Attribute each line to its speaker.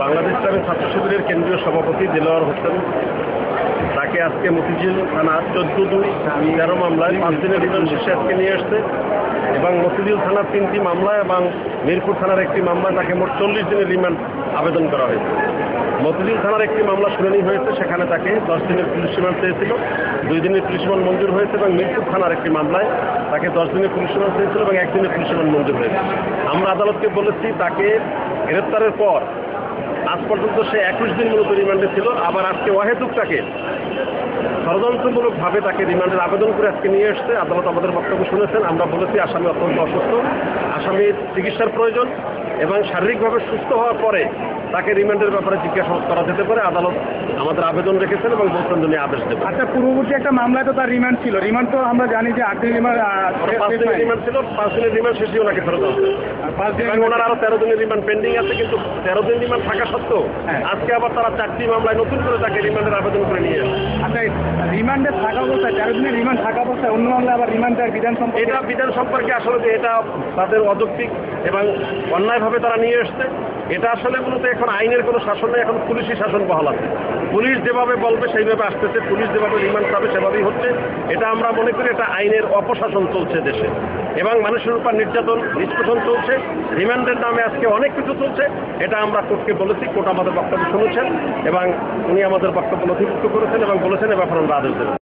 Speaker 1: বাংলাদেশ ছাত্র শিবিরের কেন্দ্রীয় সভাপতি দেলোয়ার হোসেন তাকে আজকে মতিঝিল থানা 14/2/13 মামলায় 5 দিনের রিমান্ড শেষে আজকে নিয়ে আসছে এবং মতিঝিল থানার 3টি মামলা এবং মিরপুর থানার একটি মামলায় তাকে মোট 40 দিনের রিমান্ড আবেদন করা হয়েছে। মতিঝিল থানার একটি মামলা শুনানি হয়েছে, সেখানে তাকে 10 দিনের পুলিশ রিমান্ড চেয়েছিল, 2 দিনের পুলিশ রিমান্ড মঞ্জুর হয়েছে এবং মিরপুর থানার একটি মামলায় তাকে 10 দিনের পুলিশ রিমান্ড চেয়েছিল এবং 1 দিনের পুলিশ রিমান্ড মঞ্জুর হয়েছে। আমরা আদালতকে বলেছি তাকে গ্রেপ্তারের পর আজ পর্যন্ত সে 21 দিন মূলত রিমান্ডে ছিল, আবার আজকে অহেতুক তাকে ষড়যন্ত্রমূলকভাবে তাকে রিমান্ডের আবেদন করে আজকে নিয়ে এসছে। আদালত আমাদের বক্তব্য শুনেছেন। আমরা বলেছি আসামি অত্যন্ত অসুস্থ, আসামির চিকিৎসার প্রয়োজন এবং শারীরিকভাবে সুস্থ হওয়ার পরে তাকে রিমান্ডের ব্যাপারে জিজ্ঞাসাবাদ করা যেতে পারে। আদালত আমাদের আবেদন রেখেছেন এবং বলছেন উনি আদেশ দেবেন।
Speaker 2: আচ্ছা, পূর্ববর্তী একটা মামলায় তো তার রিমান্ড ছিল, রিমান্ড তো আমরা জানি যে 8 দিনের রিমান্ড
Speaker 1: 5 দিনের রিমান্ড ছিল, 5 দিনের রিমান্ড শেষে ওনাকে ফেরত আসবে।
Speaker 2: 5 দিন
Speaker 1: ওনার আরো 13 দিনের রিমান্ড পেন্ডিং আছে, কিন্তু 13 দিন রিমান্ড থাকা সত্ত্বেও আজকে আবার তারা 4টি মামলায় নতুন করে তাকে রিমান্ডের আবেদন করে নিয়ে আসে।
Speaker 2: আচ্ছা, রিমান্ডে থাকা অবস্থায় 13 দিনের রিমান্ড থাকা অবস্থায় অন্য মামলায় আবার রিমান্ড দেওয়ার বিধান সম্পর্কে
Speaker 1: এটা বিধান সম্পর্কে আসলে এটা তাদের অযৌক্তিক এবং অন্যায়ভাবে তারা নিয়ে এসছে। এটা আসলে মূলত এখন আইনের কোনো শাসন নেই, এখন পুলিশি শাসন বহাল আছে। পুলিশ যেভাবে বলবে সেইভাবে আসতেছে, পুলিশ যেভাবে রিমান্ড পাবে সেভাবেই হচ্ছে। এটা আমরা মনে করি এটা আইনের অপশাসন চলছে দেশে এবং মানুষের উপর নির্যাতন নিষ্পেষণ চলছে। রিমান্ডের নামে আজকে অনেক কিছু চলছে। এটা আমরা কোর্টকে বলেছি, কোর্ট আমাদের বক্তব্য শুনেছেন এবং উনি আমাদের বক্তব্য নথিভুক্ত করেছেন এবং বলেছেন এ ব্যাপারে আমরা আদেশ দেবেন।